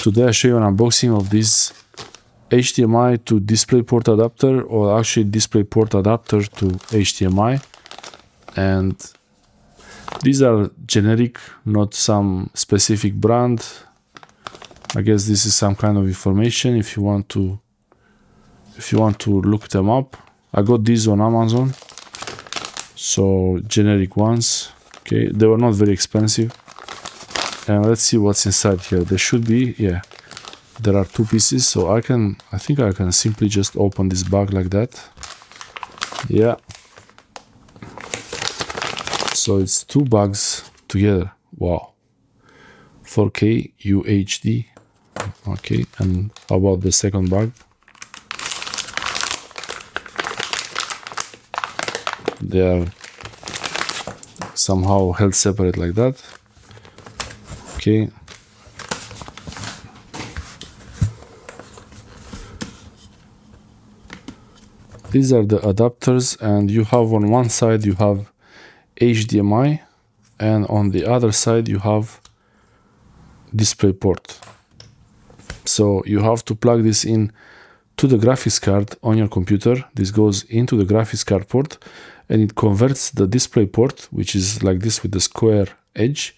Today I show you an unboxing of this HDMI to DisplayPort adapter, or actually DisplayPort adapter to HDMI. And these are generic, not some specific brand. I guess this is some kind of information if you want to look them up. I got these on Amazon, so generic ones. Okay, they were not very expensive. And let's see what's inside here. There should be, yeah, there are two pieces, so I think I can simply just open this bag like that. Yeah, so it's two bags together. Wow, 4K UHD. Okay, and how about the second bag? They are somehow held separate like that. Okay, these are the adapters, and you have on one side you have HDMI, and on the other side you have DisplayPort. So you have to plug this in to the graphics card on your computer. This goes into the graphics card port, and it converts the DisplayPort, which is like this with the square edge,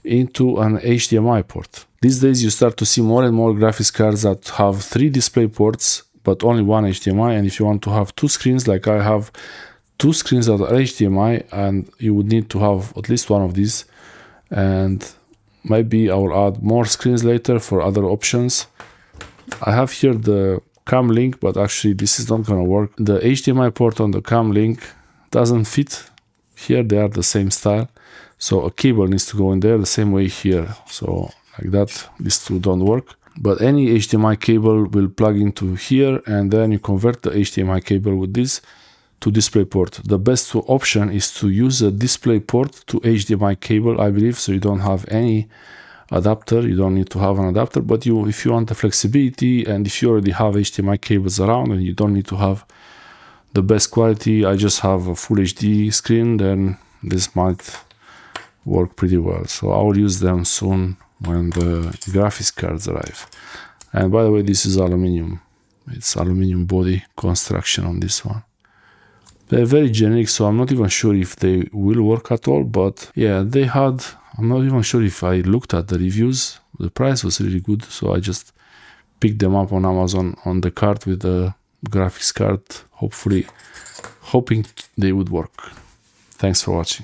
into an HDMI port. These days you start to see more and more graphics cards that have 3 display ports but only one HDMI, and if you want to have 2 screens, like I have 2 screens that are HDMI, and you would need to have at least one of these, and maybe I will add more screens later for other options. I have here the cam link, but actually this is not gonna work. The HDMI port on the cam link doesn't fit here. They are the same style, so a cable needs to go in there the same way here. So like that, these two don't work. But any HDMI cable will plug into here, and then you convert the HDMI cable with this to DisplayPort. The best option is to use a DisplayPort to HDMI cable, I believe, so you don't have any adapter. You don't need to have an adapter, but if you want the flexibility, and if you already have HDMI cables around and you don't need to have the best quality, I just have a full HD screen, then this might work pretty well. So I will use them soon when the graphics cards arrive. And by the way, this is aluminum. It's aluminum body construction on this one. They're very generic, so I'm not even sure if they will work at all, but yeah, I'm not even sure if I looked at the reviews. The price was really good, so I just picked them up on Amazon on the cart with the graphics card, hoping they would work. Thanks for watching.